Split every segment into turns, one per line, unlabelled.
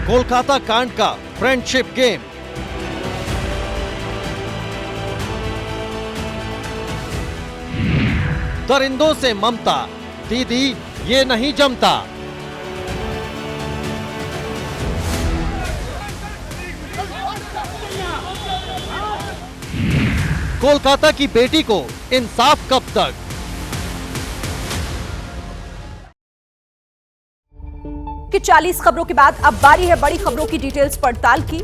कोलकाता कांड का friendship game. दरिंदों से ममता, दीदी ये नहीं जमता। कोलकाता की बेटी को इंसाफ कब तक?
कि 40 खबरों के बाद अब बारी है बड़ी खबरों की डिटेल्स पड़ताल की।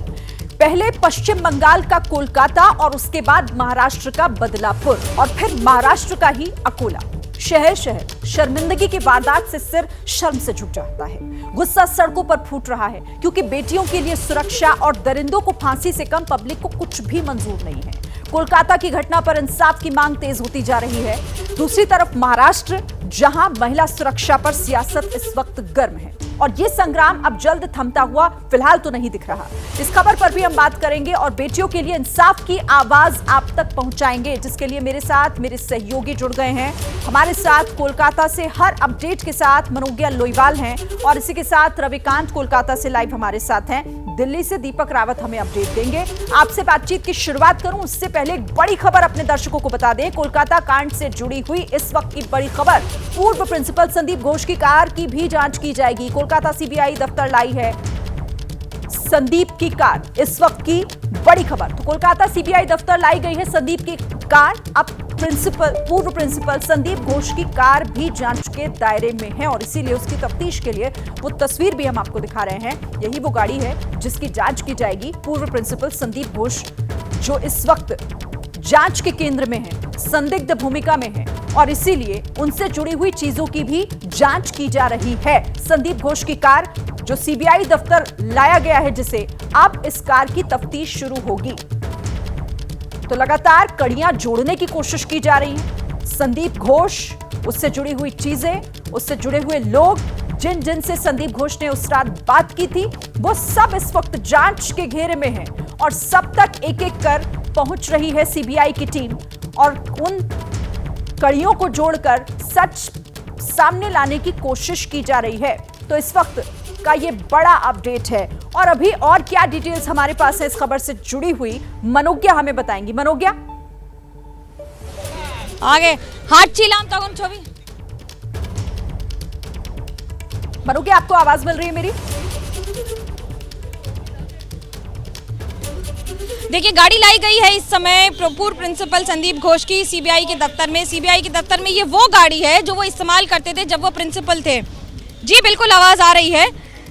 पहले पश्चिम बंगाल का कोलकाता और उसके बाद महाराष्ट्र का बदलापुर और फिर महाराष्ट्र का ही अकोला। शहर शहर शर्मिंदगी की वारदात से सिर शर्म से झुक जाता है। गुस्सा सड़कों पर फूट रहा है क्योंकि बेटियों के लिए सुरक्षा और दरिंदों को फांसी से कम पब्लिक को कुछ भी मंजूर नहीं है। कोलकाता की घटना पर इंसाफ की मांग तेज होती जा रही है। दूसरी तरफ महाराष्ट्र, जहां महिला सुरक्षा पर सियासत इस वक्त गर्म है और ये संग्राम अब जल्द थमता हुआ फिलहाल तो नहीं दिख रहा। इस खबर पर भी हम बात करेंगे और बेटियों के लिए इंसाफ की आवाज आप तक पहुंचाएंगे, जिसके लिए मेरे साथ मेरे सहयोगी जुड़ गए हैं। हमारे साथ कोलकाता से हर अपडेट के साथ मनोज्ञा लोईवाल हैं और इसी के साथ रविकांत कोलकाता से लाइव हमारे साथ हैं। दिल्ली से दीपक रावत हमें अपडेट देंगे। आपसे बातचीत की शुरुआत करूं उससे पहले एक बड़ी खबर अपने दर्शकों को बता दें। कोलकाता कांड से जुड़ी हुई इस वक्त की बड़ी खबर, पूर्व प्रिंसिपल संदीप घोष की कार की भी जांच की जाएगी। कोलकाता सीबीआई दफ्तर लाई है संदीप की कार, इस वक्त की बड़ी खबर। तो कोलकाता सीबीआई दफ्तर लाई गई है संदीप की कार। अब पूर्व प्रिंसिपल संदीप घोष की कार भी जांच के दायरे में है और इसीलिए उसकी तफ्तीश के लिए वो तस्वीर भी हम आपको दिखा रहे हैं। यही वो गाड़ी है जिसकी जांच की जाएगी। पूर्व प्रिंसिपल संदीप घोष जो इस वक्त जांच के केंद्र में है, संदिग्ध भूमिका में है और इसीलिए उनसे जुड़ी हुई चीजों की भी जांच की जा रही है। संदीप घोष की कार जो सीबीआई दफ्तर लाया गया है, जिसे अब इस कार की तफ्तीश शुरू होगी। तो लगातार कड़ियां जोड़ने की कोशिश की जा रही है। संदीप घोष, उससे जुड़ी हुई चीजें, उससे जुड़े हुए लोग, जिन जिन से संदीप घोष ने उस रात बात की थी, वो सब इस वक्त जांच के घेरे में हैं और सब तक एक एक कर पहुंच रही है सीबीआई की टीम और उन कड़ियों को जोड़कर सच सामने लाने की कोशिश की जा रही है। तो इस वक्त का ये बड़ा अपडेट है और अभी और क्या डिटेल्स हमारे पास है इस खबर से जुड़ी हुई, मनोज्ञा हमें बताएंगी। मनोज्ञा,
आगे हाथ चिलाम तगुन छवि।
मनोज्ञा, आपको आवाज मिल रही है मेरी?
देखिए, गाड़ी लाई गई है इस समय पूर्व प्रिंसिपल संदीप घोष की सीबीआई के दफ्तर में। सीबीआई के दफ्तर में ये वो गाड़ी है जो वो इस्तेमाल करते थे जब वो प्रिंसिपल थे। जी बिल्कुल, आवाज आ रही है।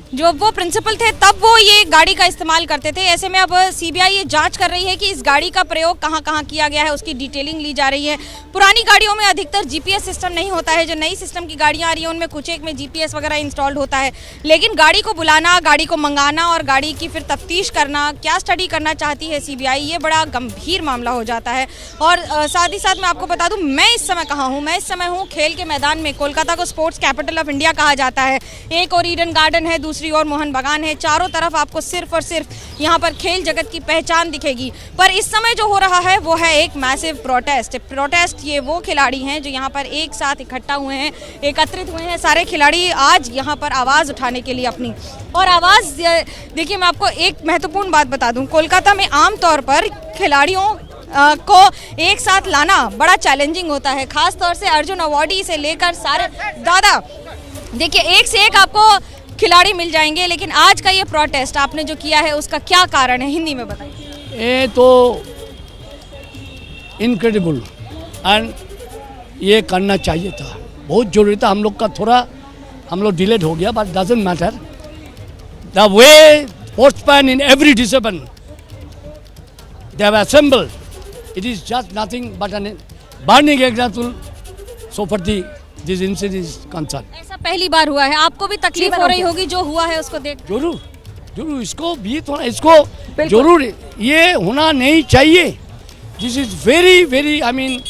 जो वो प्रिंसिपल थे तब वो ये गाड़ी का इस्तेमाल करते थे। ऐसे में अब सीबीआई ये जांच कर रही है कि इस गाड़ी का प्रयोग कहां कहां किया गया है, उसकी डिटेलिंग ली जा रही है। पुरानी गाड़ियों में अधिकतर जीपीएस सिस्टम नहीं होता है। जो नई सिस्टम की गाड़ियां आ रही हैं उनमें कुछ एक में जीपीएस वगैरह इंस्टॉल्ड होता है, लेकिन गाड़ी को बुलाना, गाड़ी को मंगाना और गाड़ी की फिर तफ्तीश करना, क्या स्टडी करना चाहती है सीबीआई, ये बड़ा गंभीर मामला हो जाता है। और साथ ही साथ मैं आपको बता दूं, मैं इस समय कहाँ हूँ। मैं इस समय हूँ खेल के मैदान में। कोलकाता को स्पोर्ट्स कैपिटल ऑफ इंडिया कहा जाता है। एक और ईडन गार्डन है, दूसरी ओर मोहन बागान है। चारों तरफ आपको सिर्फ और सिर्फ यहाँ पर खेल जगत की पहचान दिखेगी। पर इस समय जो हो रहा है वो है एक मैसिव प्रोटेस्ट। ये वो खिलाड़ी हैं जो यहाँ पर एक साथ इकट्ठा हुए हैं, एकत्रित हुए हैं सारे खिलाड़ी आज यहाँ पर आवाज़ उठाने के लिए अपनी। और आवाज़ देखिए, मैं आपको एक महत्वपूर्ण बात बता दूँ। कोलकाता में आमतौर पर खिलाड़ियों को एक साथ लाना बड़ा चैलेंजिंग होता है, खास तौर से अर्जुन अवार्डी से लेकर सारे दादा। देखिए, एक से एक आपको खिलाड़ी मिल जाएंगे, लेकिन आज का ये प्रोटेस्ट आपने जो किया है उसका क्या कारण है, हिंदी में बताइए।
ये तो इनक्रेडिबल एंड ये करना चाहिए था, बहुत जरूरी था। हम लोग डिलेड हो गया, but doesn't matter. The way sportsman in every discipline they have assembled, it is just nothing but an burning example so for this incident is concern.
ऐसा पहली बार हुआ है, आपको भी तकलीफ हो रही होगी जो हुआ है उसको देख।
जरूर इसको भी थोड़ा, इसको जरूर ये होना नहीं चाहिए। This is very very, I mean,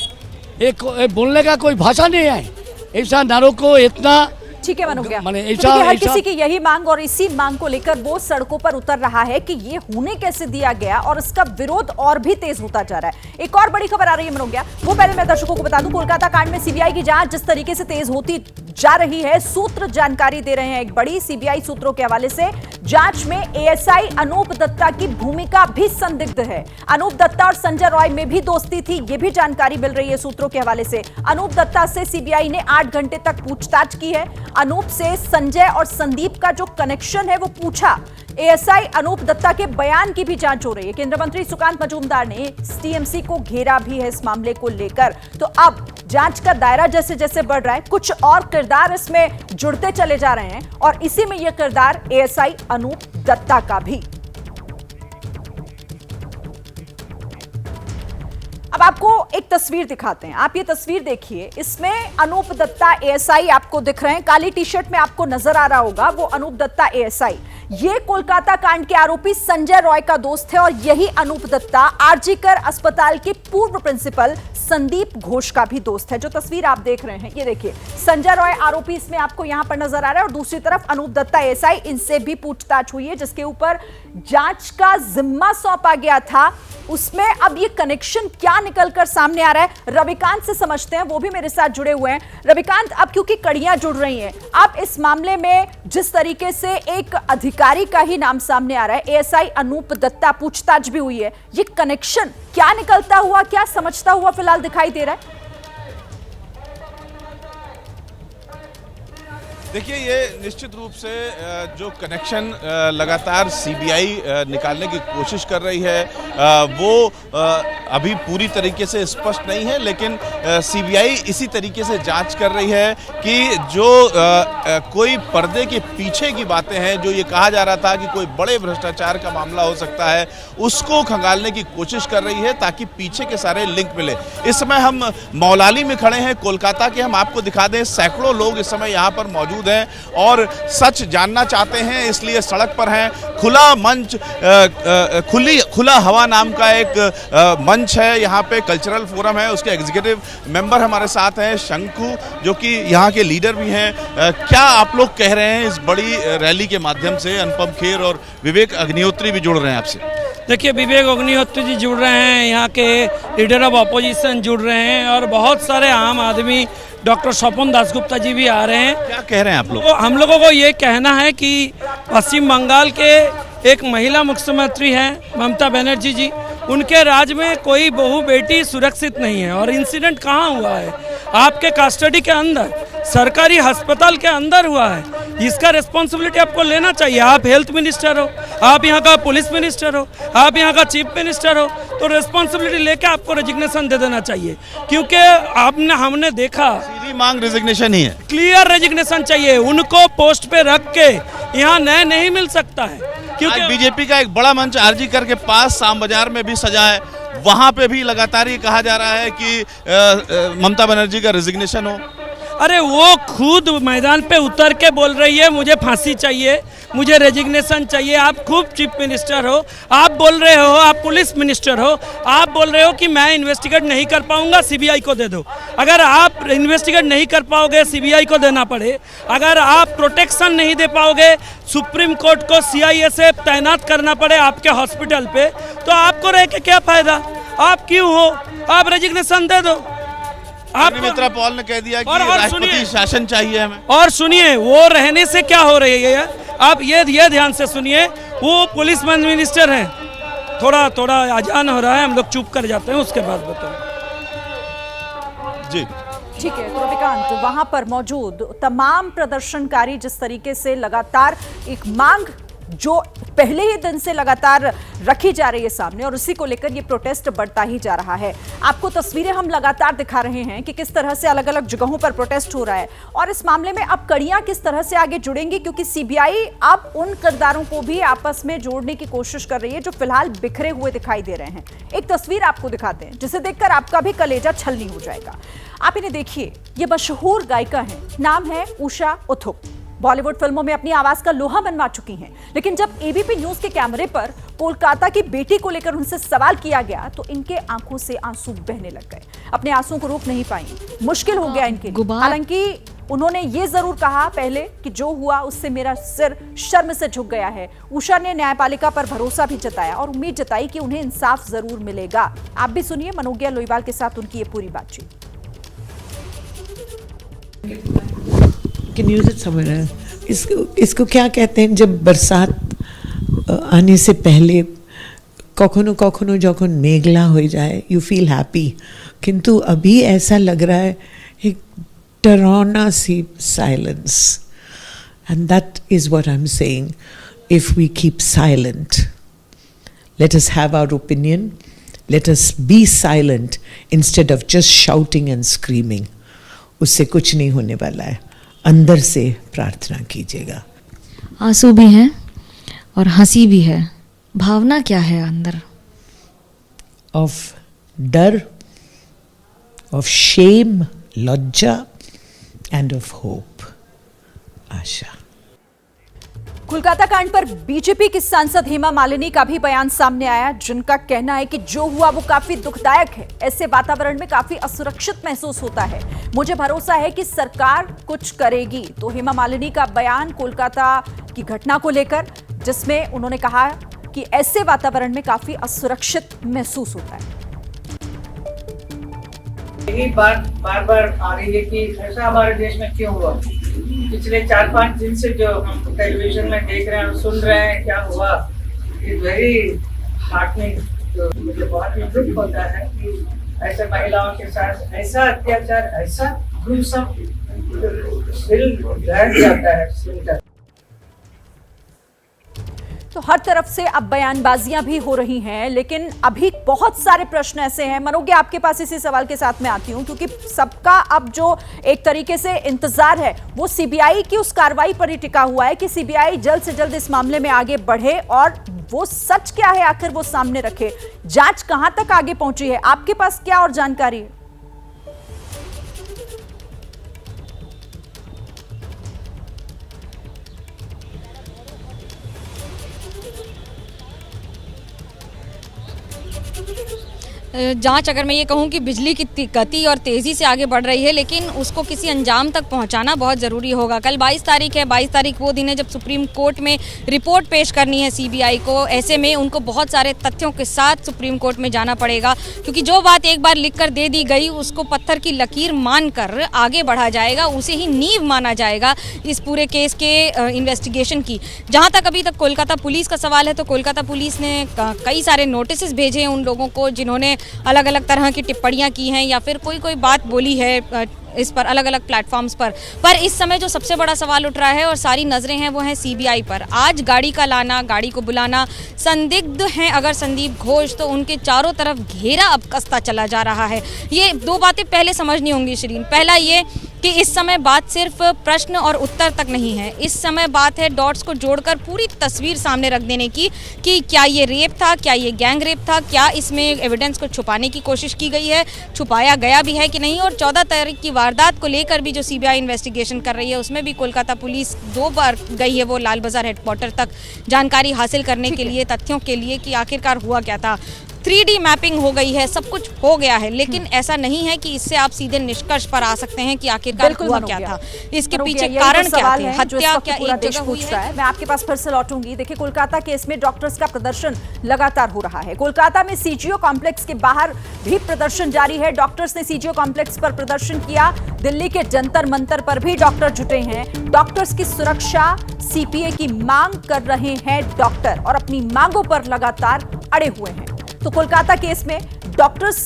एक बोलने का कोई भाषा नहीं है। ऐसा नारों को इतना
ठीक है मनोज्ञा,
तो
हर किसी की यही मांग और इसी मांग को लेकर वो सड़कों पर उतर रहा है कि ये होने कैसे दिया गया और इसका विरोध और भी तेज होता जा रहा है। एक और बड़ी खबर आ रही है मनोज्ञा, वो पहले मैं दर्शकों को बता दूं। कोलकाता कांड में सीबीआई की जांच जिस तरीके से तेज होती जा रही है। सूत्र जानकारी दे रहे हैं, एक बड़ी सीबीआई सूत्रों के हवाले से जांच में एएसआई अनूप दत्ता की भूमिका भी संदिग्ध है। अनूप दत्ता और संजय रॉय में भी दोस्ती थी, यह भी जानकारी मिल रही है सूत्रों के हवाले से। अनूप दत्ता से सीबीआई ने 8 घंटे तक पूछताछ की है। अनूप से संजय और संदीप का जो कनेक्शन है वो पूछा। एएसआई अनूप दत्ता के बयान की भी जांच हो रही है। केंद्रीय मंत्री सुकांत मजूमदार ने टीएमसी को घेरा भी है इस मामले को लेकर। तो अब जांच का दायरा जैसे जैसे बढ़ रहा है, कुछ और किरदार इसमें जुड़ते चले जा रहे हैं और इसी में यह किरदार एएसआई अनूप दत्ता का भी। अब आपको एक तस्वीर दिखाते हैं, आप ये तस्वीर देखिए। इसमें अनूप दत्ता एएसआई आपको दिख रहे हैं, काली टी शर्ट में आपको नजर आ रहा होगा वो अनूप दत्ता एएसआई। ये कोलकाता कांड के आरोपी संजय रॉय का दोस्त है और यही अनूप दत्ता आरजीकर अस्पताल के पूर्व प्रिंसिपल संदीप घोष का भी दोस्त है। जो तस्वीर आप देख रहे हैं ये देखिए, संजय रॉय आरोपी इसमें आपको यहां पर नजर आ रहा है और दूसरी तरफ अनूप दत्ता एएसआई, इनसे भी पूछताछ हुई है जिसके ऊपर जांच का जिम्मा सौंपा गया था। उसमें अब ये कनेक्शन क्या निकलकर सामने आ रहा है, रविकांत से समझते हैं, वो भी मेरे साथ जुड़े हुए हैं। रविकांत, अब क्योंकि कड़ियां जुड़ रही हैं, आप इस मामले में जिस तरीके से एक अधिकारी का ही नाम सामने आ रहा है, एएसआई अनूप दत्ता, पूछताछ भी हुई है, ये कनेक्शन क्या निकलता हुआ, क्या समझता हुआ फिलहाल दिखाई दे रहा है?
देखिए, ये निश्चित रूप से जो कनेक्शन लगातार सीबीआई निकालने की कोशिश कर रही है वो अभी पूरी तरीके से स्पष्ट नहीं है, लेकिन सीबीआई इसी तरीके से जांच कर रही है कि जो कोई पर्दे के पीछे की बातें हैं, जो ये कहा जा रहा था कि कोई बड़े भ्रष्टाचार का मामला हो सकता है, उसको खंगालने की कोशिश कर रही है ताकि पीछे के सारे लिंक मिले। इस समय हम मौलाली में खड़े हैं कोलकाता के, हम आपको दिखा दें सैकड़ों लोग इस समय यहाँ पर मौजूद हैं और सच जानना चाहते हैं, इसलिए सड़क पर हैं। खुला मंच, खुला हवा नाम का एक मंच है, यहाँ पे कल्चरल फोरम है, उसके एग्जीक्यूटिव मेंबर हमारे साथ हैं, शंकु जो कि यहाँ के लीडर भी हैं। क्या आप लोग कह रहे हैं इस बड़ी रैली के माध्यम से? अनुपम खेर और विवेक अग्निहोत्री भी जुड़ रहे हैं आपसे।
देखिए, विवेक अग्निहोत्री जी जुड़ रहे हैं, यहाँ के लीडर ऑफ अपोजिशन जुड़ रहे हैं और बहुत सारे आम आदमी, डॉक्टर स्वपन दासगुप्ता जी भी आ रहे हैं।
क्या कह रहे हैं आप लोग?
तो हम लोगों को ये कहना है कि पश्चिम बंगाल के एक महिला मुख्यमंत्री हैं ममता बनर्जी जी, उनके राज में कोई बहू बेटी सुरक्षित नहीं है। और इंसिडेंट कहाँ हुआ है? आपके कस्टडी के अंदर, सरकारी अस्पताल के अंदर हुआ है। इसका रिस्पॉन्सिबिलिटी आपको लेना चाहिए। आप हेल्थ मिनिस्टर हो, आप यहाँ का पुलिस मिनिस्टर हो, आप यहाँ का चीफ मिनिस्टर हो, तो रिस्पॉन्सिबिलिटी लेके आपको रेजिग्नेशन दे देना चाहिए। क्योंकि हमने देखा,
सीधी मांग रेजिग्नेशन ही है,
क्लियर रेजिग्नेशन चाहिए। उनको पोस्ट पे रख के यहाँ न्याय नहीं मिल सकता है। क्योंकि
बीजेपी का एक बड़ा मंच आरजीकर के पास शाम बाजार में भी सजा है, वहां पे भी लगातार ये कहा जा रहा है कि ममता बनर्जी का रेजिग्नेशन हो।
अरे वो खुद मैदान पे उतर के बोल रही है मुझे फांसी चाहिए, मुझे रेजिग्नेशन चाहिए। आप खूब चीफ मिनिस्टर हो, आप बोल रहे हो, आप पुलिस मिनिस्टर हो, आप बोल रहे हो कि मैं इन्वेस्टिगेट नहीं कर पाऊंगा, सीबीआई को दे दो। अगर आप इन्वेस्टिगेट नहीं कर पाओगे, सीबीआई को देना पड़े। अगर आप प्रोटेक्शन नहीं दे पाओगे, सुप्रीम कोर्ट को सीआईए से तैनात करना पड़े आपके हॉस्पिटल पे, तो आपको रह के क्या फायदा? आप क्यों हो? आप रेजिग्नेशन दे दो।
मित्रा पॉल ने कह दिया कि राष्ट्रपति शासन चाहिए हमें।
और सुनिए, वो रहने से क्या हो रही है, आप ये ध्यान से सुनिए। वो पुलिस मिनिस्टर हैं, थोड़ा अजान हो रहा है, हम लोग चुप कर जाते हैं, उसके बाद बताओ
जी।
ठीक है, तो रविकांत, वहां पर मौजूद तमाम प्रदर्शनकारी जिस तरीके से लगातार एक मांग जो पहले ही दिन से लगातार रखी जा रही है सामने, और उसी को लेकर ये प्रोटेस्ट बढ़ता ही जा रहा है। आपको तस्वीरें हम लगातार दिखा रहे हैं कि किस तरह से अलग अलग जगहों पर प्रोटेस्ट हो रहा है और इस मामले में अब कड़ियां किस तरह से आगे जुड़ेंगी, क्योंकि सीबीआई अब उन किरदारों को भी आपस में जोड़ने की कोशिश कर रही है जो फिलहाल बिखरे हुए दिखाई दे रहे हैं। एक तस्वीर आपको दिखाते हैं जिसे देखकर आपका भी कलेजा छलनी हो जाएगा। आप इन्हें देखिए, ये मशहूर गायिका है, नाम है उषा उत्थुप। बॉलीवुड फिल्मों में अपनी आवाज का लोहा मनवा चुकी हैं, लेकिन जब एबीपी न्यूज के कैमरे पर कोलकाता की बेटी को लेकर उनसे सवाल किया गया तो इनके आंखों से आंसू बहने लग गए। अपने आंसुओं को रोक नहीं पाई, मुश्किल हो गया इनके लिए। हालांकि उन्होंने ये जरूर कहा पहले कि जो हुआ उससे मेरा सिर शर्म से झुक गया है। उषा ने न्यायपालिका पर भरोसा भी जताया और उम्मीद जताई कि उन्हें इंसाफ जरूर मिलेगा। आप भी सुनिए मनोज्ञा लोईवाल के साथ उनकी ये पूरी बातचीत।
Can use it somewhere. इसको क्या कहते हैं, जब बरसात आने से पहले कखनो कखनो যখন মেঘলা হয়ে যায় यू फील हैप्पी, किंतु अभी ऐसा लग रहा है एक डरावना सी silence, and that is what I am saying. If we keep silent, let us have our opinion, let us be silent instead of just shouting and screaming. उससे कुछ नहीं होने वाला है। अंदर से प्रार्थना कीजिएगा।
आंसू भी हैं और हंसी भी है, भावना क्या है अंदर?
Of डर, of shame, लज्जा, and of hope, आशा।
कोलकाता कांड पर बीजेपी की सांसद हेमा मालिनी का भी बयान सामने आया, जिनका कहना है कि जो हुआ वो काफी दुखदायक है। ऐसे वातावरण में काफी असुरक्षित महसूस होता है। मुझे भरोसा है कि सरकार कुछ करेगी। तो हेमा मालिनी का बयान कोलकाता की घटना को लेकर, जिसमें उन्होंने कहा कि ऐसे वातावरण में काफी असुरक्षित महसूस होता है।
यही बात बार बार आ रही है कि ऐसा हमारे देश में क्यों हुआ। पिछले 4-5 दिन से जो हम टेलीविजन में देख रहे हैं, सुन रहे हैं क्या हुआ, इज वेरी हार्टनिंग। तो मुझे बहुत ही दुख होता है कि ऐसे महिलाओं के साथ ऐसा अत्याचार, ऐसा घृणा, दिल दहक जाता है सुनकर।
तो हर तरफ से अब बयानबाजियां भी हो रही हैं, लेकिन अभी बहुत सारे प्रश्न ऐसे हैं। मनोज, आपके पास इसी सवाल के साथ में आती हूं, क्योंकि सबका अब जो एक तरीके से इंतजार है वो सीबीआई की उस कार्रवाई पर ही टिका हुआ है कि सीबीआई जल्द से जल्द इस मामले में आगे बढ़े और वो सच क्या है आखिर वो सामने रखे। जांच कहां तक आगे पहुंची है, आपके पास क्या और जानकारी है?
जांच, अगर मैं ये कहूँ कि बिजली की गति और तेज़ी से आगे बढ़ रही है, लेकिन उसको किसी अंजाम तक पहुंचाना बहुत ज़रूरी होगा। कल 22 तारीख है, 22 तारीख वो दिन है जब सुप्रीम कोर्ट में रिपोर्ट पेश करनी है सीबीआई को। ऐसे में उनको बहुत सारे तथ्यों के साथ सुप्रीम कोर्ट में जाना पड़ेगा, क्योंकि जो बात एक बार लिख कर दे दी गई उसको पत्थर की लकीर मानकर आगे बढ़ा जाएगा, उसे ही नींव माना जाएगा इस पूरे केस के इन्वेस्टिगेशन की। जहाँ तक अभी तक कोलकाता पुलिस का सवाल है, तो कोलकाता पुलिस ने कई सारे नोटिस भेजे हैं उन लोगों को जिन्होंने अलग अलग तरह की टिप्पणियां की हैं या फिर कोई बात बोली है इस पर अलग अलग प्लेटफॉर्म्स पर इस समय जो सबसे बड़ा सवाल उठ रहा है और सारी नज़रें हैं वो हैं सीबीआई पर। आज गाड़ी का लाना, गाड़ी को बुलाना, संदिग्ध हैं अगर संदीप घोष, तो उनके चारों तरफ घेरा अब कसता चला जा रहा है। ये दो बातें पहले समझनी होंगी शिरीन। पहला ये कि इस समय बात सिर्फ प्रश्न और उत्तर तक नहीं है, इस समय बात है डॉट्स को जोड़कर पूरी तस्वीर सामने रख देने की कि क्या ये रेप था, क्या ये गैंग रेप था, क्या इसमें एविडेंस को छुपाने की कोशिश की गई है, छुपाया गया भी है कि नहीं। और 14 तारीख की वारदात को लेकर भी जो सीबीआई इन्वेस्टिगेशन कर रही है उसमें भी कोलकाता पुलिस 2 बार गई है वो लाल बाजार हेडक्वार्टर तक जानकारी हासिल करने के लिए, तथ्यों के लिए कि आखिरकार हुआ क्या था। 3D मैपिंग हो गई है, सब कुछ हो गया है, लेकिन ऐसा नहीं है कि इससे आप सीधे निष्कर्ष पर आ सकते हैं कि आखिरकार हुआ क्या था, इसके पीछे कारण क्या थे, हत्या क्या एक जगह हुई है।
मैं आपके पास फिर से लौटूंगी। देखिए, कोलकाता केस में डॉक्टर्स का प्रदर्शन लगातार हो रहा है। कोलकाता में सीजीओ कॉम्प्लेक्स के बाहर भी प्रदर्शन जारी है। डॉक्टर्स ने सीजीओ कॉम्प्लेक्स पर प्रदर्शन किया। दिल्ली के जंतर मंतर पर भी डॉक्टर जुटे हैं। डॉक्टर्स की सुरक्षा, सीपीए की मांग कर रहे हैं डॉक्टर और अपनी मांगों पर लगातार अड़े हुए हैं। तो कोलकाता केस में डॉक्टर्स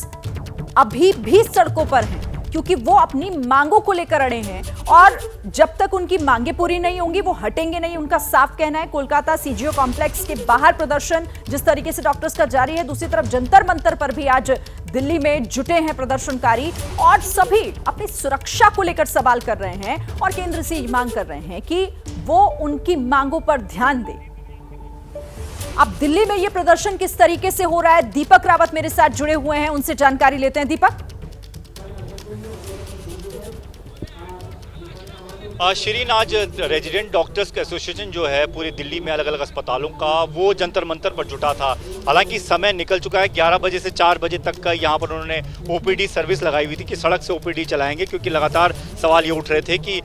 अभी भी सड़कों पर हैं, क्योंकि वो अपनी मांगों को लेकर अड़े हैं और जब तक उनकी मांगें पूरी नहीं होंगी वो हटेंगे नहीं, उनका साफ कहना है। कोलकाता सीजीओ कॉम्प्लेक्स के बाहर प्रदर्शन जिस तरीके से डॉक्टर्स का जारी है, दूसरी तरफ जंतर मंतर पर भी आज दिल्ली में जुटे हैं प्रदर्शनकारी और सभी अपनी सुरक्षा को लेकर सवाल कर रहे हैं और केंद्र से मांग कर रहे हैं कि वो उनकी मांगों पर ध्यान दे। अब दिल्ली में ये प्रदर्शन किस तरीके से हो रहा है, दीपक रावत मेरे साथ जुड़े हुए हैं, उनसे जानकारी लेते हैं। दीपक।
शिरीन, आज रेजिडेंट डॉक्टर्स का एसोसिएशन जो है पूरी दिल्ली में अलग अलग अस्पतालों का वो जंतर मंतर पर जुटा था। हालांकि समय निकल चुका है, 11 बजे से 4 बजे तक का यहाँ पर उन्होंने ओपीडी सर्विस लगाई हुई थी कि सड़क से ओपीडी चलाएंगे, क्योंकि लगातार सवाल ये उठ रहे थे कि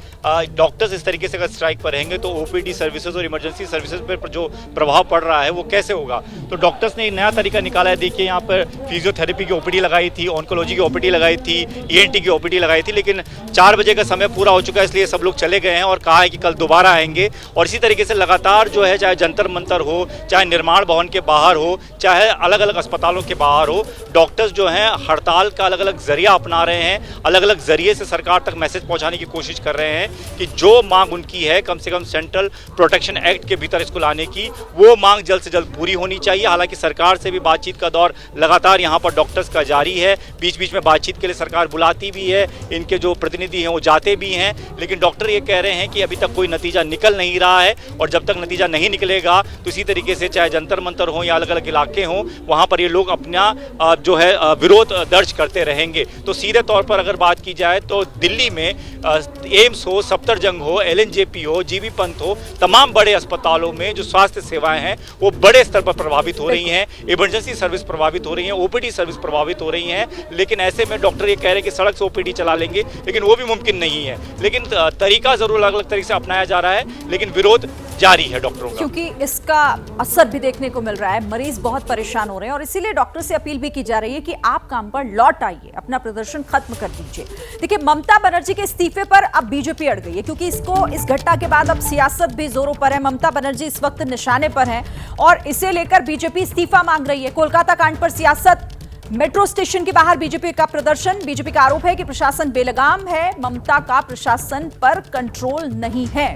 डॉक्टर्स इस तरीके से अगर स्ट्राइक पर रहेंगे तो ओपीडी सर्विसेज और इमरजेंसी सर्विसेज पर जो प्रभाव पड़ रहा है वो कैसे होगा। तो डॉक्टर्स ने एक नया तरीका निकाला है। देखिए, यहाँ पर फिजियोथेरेपी की ओपीडी लगाई थी, ऑन्कोलॉजी की ओपीडी लगाई थी, ENT की ओपीडी लगाई थी, लेकिन 4 बजे का समय पूरा हो चुका है, इसलिए सब लोग चले गए हैं और कहा है कि कल दोबारा आएंगे। और इसी तरीके से लगातार जो है, चाहे जंतर मंतर हो, चाहे निर्माण भवन के बाहर हो, चाहे अलग अलग अस्पतालों के बाहर हो, डॉक्टर्स जो हैं हड़ताल का अलग अलग जरिया अपना रहे हैं, अलग अलग जरिए से सरकार तक मैसेज पहुंचाने की कोशिश कर रहे हैं कि जो मांग उनकी है कम से कम सेंट्रल प्रोटेक्शन एक्ट के भीतर इसको लाने की, वो मांग जल्द से जल्द पूरी होनी चाहिए। हालांकि सरकार से भी बातचीत का दौर लगातार यहाँ पर डॉक्टर्स का जारी है, बीच बीच में बातचीत के लिए सरकार बुलाती भी है, इनके जो प्रतिनिधि हैं वो जाते भी हैं, लेकिन डॉक्टर ये कह रहे हैं कि अभी तक कोई नतीजा निकल नहीं रहा है और जब तक नतीजा नहीं निकलेगा तो इसी तरीके से चाहे जंतर मंतर हो या अलग अलग इलाके हों, वहाँ पर ये लोग अपना जो है विरोध दर्ज करते रहेंगे। तो सीधे तौर पर अगर बात की जाए तो दिल्ली में एम्स हो, सफदरजंग हो, LNJP हो, जीबी पंत हो, तमाम बड़े अस्पतालों में जो स्वास्थ्य सेवाएं हैं वो बड़े स्तर पर प्रभावित हो रही हैं, इमरजेंसी सर्विस प्रभावित हो रही है, OPD सर्विस प्रभावित हो रही हैं। लेकिन ऐसे में डॉक्टर ये कह रहे हैं कि सड़क से OPD चला लेंगे, लेकिन वो भी मुमकिन नहीं है। लेकिन तरीका जरूर अलग अलग तरीके से अपनाया जा रहा है, लेकिन विरोध जारी है डॉक्टरों का,
क्योंकि इसका असर भी देखने को मिल रहा है। मरीज बहुत परेशान हो रहे हैं और इसीलिए डॉक्टर से अपील भी की जा रही है कि आप काम पर लौट आइए, अपना प्रदर्शन खत्म कर दीजिए। देखिए, ममता बनर्जी के इस्तीफे पर अब बीजेपी अड़ गई है, क्योंकि इस घटना के बाद अब सियासत भी जोरों पर है। ममता बनर्जी इस वक्त निशाने पर है और इसे लेकर बीजेपी इस्तीफा मांग रही है। कोलकाता कांड पर सियासत, मेट्रो स्टेशन के बाहर बीजेपी का प्रदर्शन। बीजेपी का आरोप है कि प्रशासन बेलगाम है, ममता का प्रशासन पर कंट्रोल नहीं है।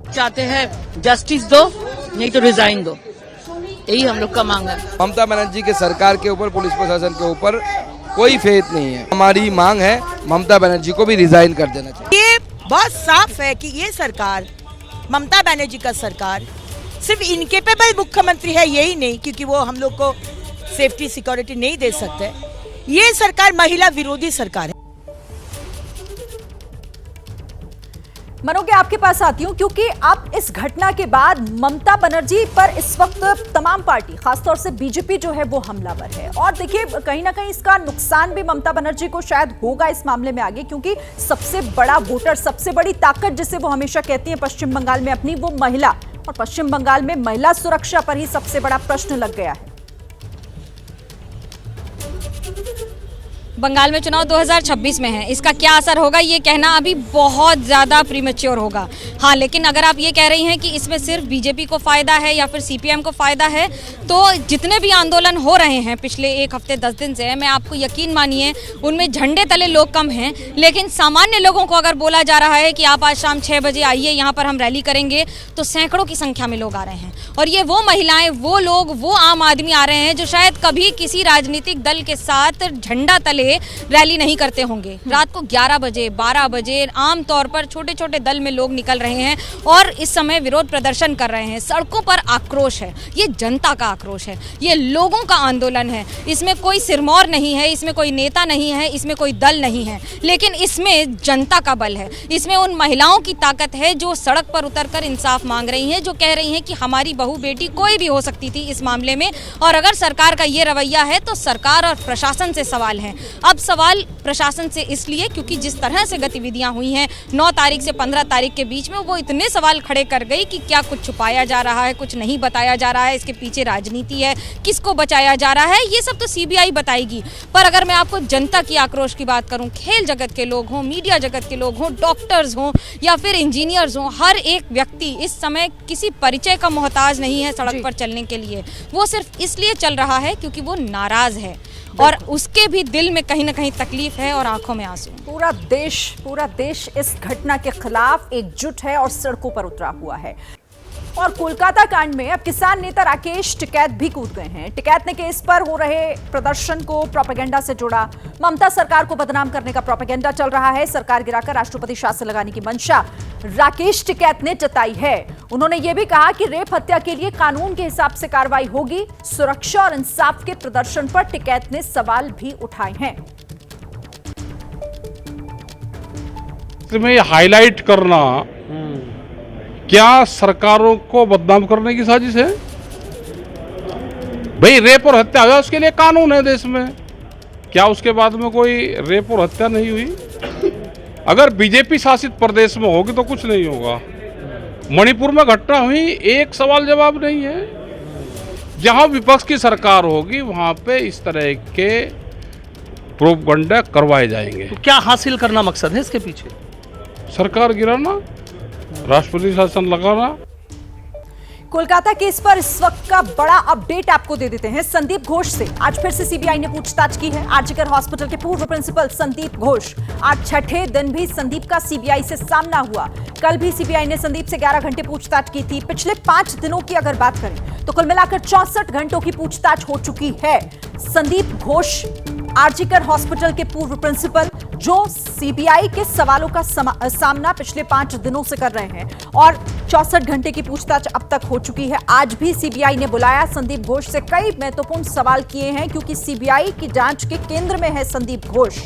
चाहते हैं जस्टिस दो, नहीं तो रिजाइन दो, यही हम लोग का मांग है।
ममता बनर्जी के सरकार के ऊपर, पुलिस प्रशासन के ऊपर कोई फेथ नहीं है। हमारी मांग है ममता बनर्जी को भी रिजाइन कर देना चाहिए।
ये बहुत साफ है कि ये सरकार, ममता बनर्जी का सरकार, सिर्फ इनकेपेबल मुख्यमंत्री है यही नहीं, क्योंकि वो हम लोग को सेफ्टी सिक्योरिटी नहीं दे सकते। ये सरकार महिला विरोधी सरकार है।
मनोज, आपके पास आती हूं, क्योंकि अब इस घटना के बाद ममता बनर्जी पर इस वक्त तमाम पार्टी, खासतौर से बीजेपी जो है वो हमलावर है। और देखिए, कहीं ना कहीं इसका नुकसान भी ममता बनर्जी को शायद होगा इस मामले में आगे, क्योंकि सबसे बड़ा वोटर, सबसे बड़ी ताकत जिसे वो हमेशा कहती है पश्चिम बंगाल में अपनी, वो महिला, और पश्चिम बंगाल में महिला सुरक्षा पर ही सबसे बड़ा प्रश्न लग गया है।
बंगाल में चुनाव 2026 में है, इसका क्या असर होगा ये कहना अभी बहुत ज़्यादा प्रीमेच्योर होगा। हाँ, लेकिन अगर आप ये कह रही हैं कि इसमें सिर्फ बीजेपी को फ़ायदा है या फिर CPM को फ़ायदा है, तो जितने भी आंदोलन हो रहे हैं पिछले 1 हफ्ते 10 दिन से, मैं आपको यकीन मानिए उनमें झंडे तले लोग कम हैं, लेकिन सामान्य लोगों को अगर बोला जा रहा है कि आप आज शाम 6 बजे आइए, यहाँ पर हम रैली करेंगे, तो सैकड़ों की संख्या में लोग आ रहे हैं। और ये वो महिलाएं, वो लोग, वो आम आदमी आ रहे हैं जो शायद कभी किसी राजनीतिक दल के साथ झंडा तले रैली नहीं करते होंगे। रात को 11 बजे 12 बजे आमतौर पर छोटे छोटे दल में लोग निकल रहे हैं और इस समय विरोध प्रदर्शन कर रहे हैं। सड़कों पर आक्रोश है, ये जनता का आक्रोश है, ये लोगों का आंदोलन है। इसमें कोई सिरमौर नहीं है, इसमें कोई नेता नहीं है, इसमें कोई दल नहीं है, लेकिन इसमें जनता का बल है। इसमें उन महिलाओं की ताकत है जो सड़क पर उतरकर इंसाफ मांग रही हैं, जो कह रही हैं कि हमारी बहू बेटी कोई भी हो सकती थी इस मामले में। और अगर सरकार का ये रवैया है तो सरकार और प्रशासन से सवाल है। अब सवाल प्रशासन से इसलिए क्योंकि जिस तरह से गतिविधियां हुई हैं 9 तारीख से 15 तारीख के बीच में, वो इतने सवाल खड़े कर गई कि क्या कुछ छुपाया जा रहा है, कुछ नहीं बताया जा रहा है, इसके पीछे राजनीति है, किसको बचाया जा रहा है, ये सब तो CBI बताएगी। पर अगर मैं आपको जनता की आक्रोश की बात करूं, खेल जगत के लोग हों, मीडिया जगत के लोग हों, डॉक्टर्स हों या फिर इंजीनियर्स हों, हर एक व्यक्ति इस समय किसी परिचय का मोहताज नहीं है सड़क पर चलने के लिए। वो सिर्फ इसलिए चल रहा है क्योंकि वो नाराज है और उसके भी दिल में कहीं ना कहीं तकलीफ है और आंखों में आंसू।
पूरा देश इस घटना के खिलाफ एकजुट है और सड़कों पर उतरा हुआ है। और कोलकाता कांड में अब किसान नेता राकेश टिकैत भी कूद गए हैं। टिकैत ने केस पर हो रहे प्रदर्शन को प्रोपेगेंडा से जोड़ा। ममता सरकार को बदनाम करने का प्रोपेगेंडा चल रहा है। सरकार गिराकर राष्ट्रपति शासन लगाने की मंशा राकेश टिकैत ने जताई है। उन्होंने ये भी कहा कि रेप हत्या के लिए कानून के हिसाब से कार्रवाई होगी। सुरक्षा और इंसाफ के प्रदर्शन पर टिकैत ने सवाल भी उठाए हैं।
में हाईलाइट करना क्या सरकारों को बदनाम करने की साजिश है? भाई रेप और हत्या हुआ उसके लिए कानून है देश में, क्या उसके बाद में कोई रेप और हत्या नहीं हुई? अगर बीजेपी शासित प्रदेश में होगी तो कुछ नहीं होगा। मणिपुर में घटना हुई, एक सवाल जवाब नहीं है। जहां विपक्ष की सरकार होगी वहां पे इस तरह के प्रोपगंडा करवाए जाएंगे।
तो क्या हासिल करना मकसद है इसके पीछे?
सरकार गिराना, राष्ट्रपति शासन लगाना।
कोलकाता केस पर इस वक्त का बड़ा अपडेट आपको दे देते हैं संदीप घोष से। आज फिर से सीबीआई ने पूछताछ की है। आरजीकर हॉस्पिटल के पूर्व प्रिंसिपल संदीप घोष, आज छठे दिन भी संदीप का सीबीआई से सामना हुआ। कल भी सीबीआई ने संदीप से 11 घंटे पूछताछ की थी। पिछले 5 दिनों की अगर बात करें तो कुल मिलाकर 64 घंटों की पूछताछ हो चुकी है। संदीप घोष आरजीकर हॉस्पिटल के पूर्व प्रिंसिपल, जो सीबीआई के सवालों का सामना पिछले 5 दिनों से कर रहे हैं और 64 घंटे की पूछताछ अब तक हो चुकी है। आज भी सीबीआई ने बुलाया संदीप घोष से कई महत्वपूर्ण सवाल किए हैं, क्योंकि सीबीआई की जांच के केंद्र में है संदीप घोष।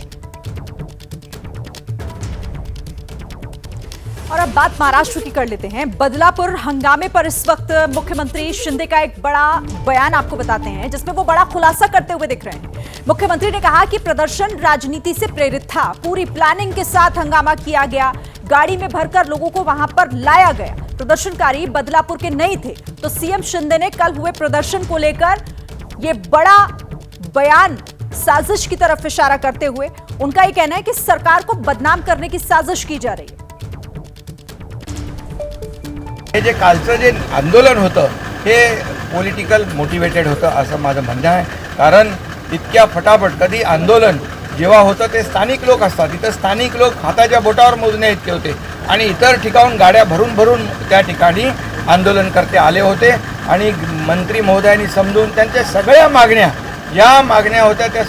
और अब बात महाराष्ट्र की कर लेते हैं। बदलापुर हंगामे पर इस वक्त मुख्यमंत्री शिंदे का एक बड़ा बयान आपको बताते हैं, जिसमें वो बड़ा खुलासा करते हुए दिख रहे हैं। मुख्यमंत्री ने कहा कि प्रदर्शन राजनीति से प्रेरित था, पूरी प्लानिंग के साथ हंगामा किया गया, गाड़ी में भरकर लोगों को वहां पर लाया गया। प्रदर्शनकारी बदलापुर के नहीं थे। तो सीएम शिंदे ने कल हुए प्रदर्शन को लेकर ये बड़ा बयान साजिश की तरफ इशारा करते हुए उनका ये कहना है कि सरकार को बदनाम करने की साजिश की जा रही है।
हे जे कालचं जे आंदोलन होतं हे पॉलिटिकल मोटिवेटेड होतं असं माझं म्हणणं आहे। कारण इतक्या फटाफट कधी आंदोलन जेव्हा होतं ते स्थानिक लोक असतात, इथं स्थानिक लोक हाताच्या बोटावर मोजण्या इतके होते आणि इतर ठिकाणून गाड्या भरून भरून त्या ठिकाणी आंदोलनकर्ते आले होते आणि मंत्री महोदयांनी समजून त्यांच्या सगळ्या मागण्या या मागण्या होत्या त्या।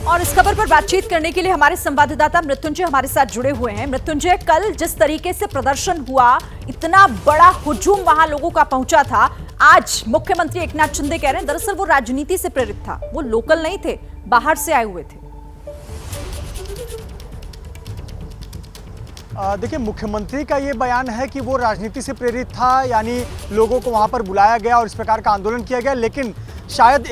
और इस खबर पर बातचीत करने के लिए हमारे संवाददाता मृत्युंजय हमारे साथ जुड़े हुए हैं। मृत्युंजय, कल जिस तरीके से प्रदर्शन हुआ, इतना बड़ा हुजूम वहां लोगों का पहुंचा था, आज मुख्यमंत्री एकनाथ शिंदे कह रहे हैं दरअसल वो राजनीति से प्रेरित था, वो लोकल नहीं थे, बाहर से आए हुए थे।
देखिए, मुख्यमंत्री का ये बयान है कि वो राजनीति से प्रेरित था, यानी लोगों को वहां पर बुलाया गया और इस प्रकार का आंदोलन किया गया। लेकिन शायद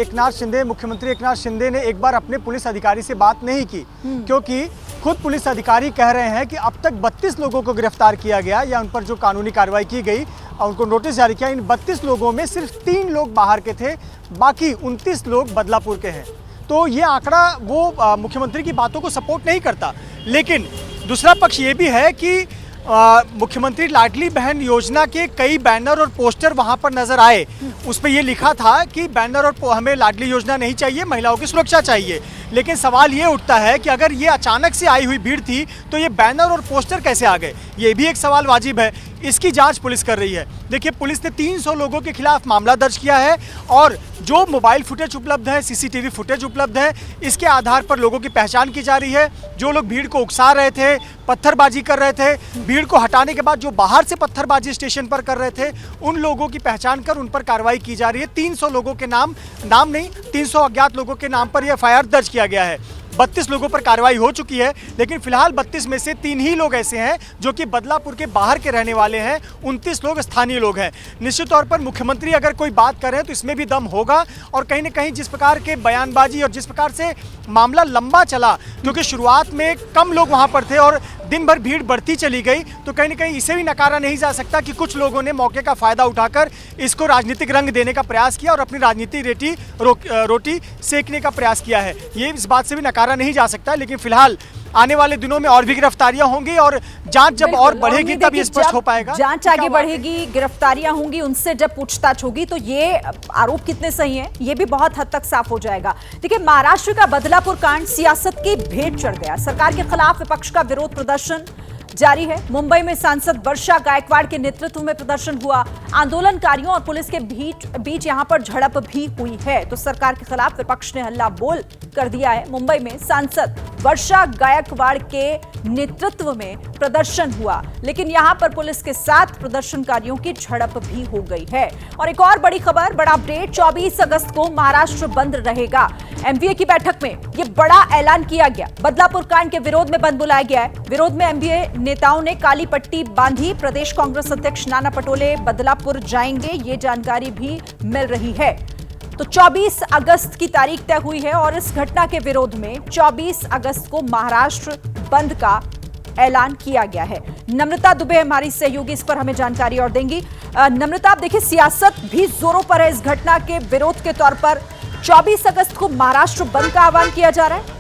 मुख्यमंत्री एकनाथ शिंदे ने एक बार अपने पुलिस अधिकारी से बात नहीं की, क्योंकि खुद पुलिस अधिकारी कह रहे हैं कि अब तक 32 लोगों को गिरफ्तार किया गया या उन पर जो कानूनी कार्रवाई की गई और उनको नोटिस जारी किया। इन 32 लोगों में सिर्फ 3 लोग बाहर के थे, बाकी 29 लोग बदलापुर के हैं। तो ये आंकड़ा वो मुख्यमंत्री की बातों को सपोर्ट नहीं करता। लेकिन दूसरा पक्ष ये भी है कि मुख्यमंत्री लाडली बहन योजना के कई बैनर और पोस्टर वहां पर नजर आए। उस पर यह लिखा था कि बैनर और हमें लाडली योजना नहीं चाहिए, महिलाओं की सुरक्षा चाहिए। लेकिन सवाल ये उठता है कि अगर ये अचानक से आई हुई भीड़ थी तो ये बैनर और पोस्टर कैसे आ गए, ये भी एक सवाल वाजिब है। इसकी जांच पुलिस कर रही है। देखिए, पुलिस ने 300 लोगों के खिलाफ मामला दर्ज किया है और जो मोबाइल फुटेज उपलब्ध है, सीसीटीवी फुटेज उपलब्ध है, इसके आधार पर लोगों की पहचान की जा रही है। जो लोग भीड़ को उकसा रहे थे, पत्थरबाजी कर रहे थे, भीड़ को हटाने के बाद जो बाहर से पत्थरबाजी स्टेशन पर कर रहे थे, उन लोगों की पहचान कर उन पर कार्रवाई की जा रही है। 300 लोगों के नाम नहीं 300 अज्ञात लोगों के नाम पर यह एफआईआर दर्ज किया गया है। 32 लोगों पर कार्रवाई हो चुकी है, लेकिन फिलहाल 32 में से 3 ही लोग ऐसे हैं जो कि बदलापुर के बाहर के रहने वाले हैं, 29 लोग स्थानीय लोग हैं। निश्चित तौर पर मुख्यमंत्री अगर कोई बात करें तो इसमें भी दम होगा और कहीं ना कहीं जिस प्रकार के बयानबाजी और जिस प्रकार से मामला लंबा चला, क्योंकि शुरुआत में कम लोग वहां पर थे और दिन भर भीड़ बढ़ती चली गई, तो कहीं ना कहीं इसे भी नकारा नहीं जा सकता कि कुछ लोगों ने मौके का फायदा उठाकर इसको राजनीतिक रंग देने का प्रयास किया और अपनी राजनीतिक रोटी सेकने का प्रयास किया है। ये इस बात से भी नकारा नहीं जा सकता। लेकिन फिलहाल आने वाले दिनों में और भी गिरफ्तारियां होंगी और जांच जब और बढ़ेगी तब ये स्पष्ट हो पाएगा।
जांच आगे बढ़ेगी, गिरफ्तारियां होंगी, उनसे जब पूछताछ होगी तो ये आरोप कितने सही हैं ये भी बहुत हद तक साफ हो जाएगा। देखिए, महाराष्ट्र का बदलापुर कांड सियासत की भेंट चढ़ गया। सरकार के खिलाफ विपक्ष का विरोध प्रदर्शन जारी है। मुंबई में सांसद वर्षा गायकवाड़ के नेतृत्व में प्रदर्शन हुआ। आंदोलनकारियों और पुलिस के बीच यहां पर झड़प भी हुई है। तो सरकार के खिलाफ विपक्ष ने हल्ला बोल कर दिया है। मुंबई में सांसद वर्षा गायकवाड़ के नेतृत्व में प्रदर्शन हुआ, लेकिन यहां पर पुलिस के साथ प्रदर्शनकारियों की झड़प भी हो गई है। और एक और बड़ी खबर, बड़ा अपडेट, 24 अगस्त को महाराष्ट्र बंद रहेगा। एमवीए की बैठक में यह बड़ा ऐलान किया गया। बदलापुर कांड के विरोध में बंद बुलाया गया है। विरोध में एमवीए नेताओं ने काली पट्टी बांधी। प्रदेश कांग्रेस अध्यक्ष नाना पटोले बदलापुर जाएंगे, ये जानकारी भी मिल रही है। तो 24 अगस्त की तारीख तय हुई है और इस घटना के विरोध में 24 अगस्त को महाराष्ट्र बंद का ऐलान किया गया है। नम्रता दुबे हमारी सहयोगी इस पर हमें जानकारी और देंगी। नम्रता, आप देखिए, सियासत भी जोरों पर है इस घटना के विरोध के तौर पर। 24 अगस्त को महाराष्ट्र बंद का आह्वान किया जा रहा है।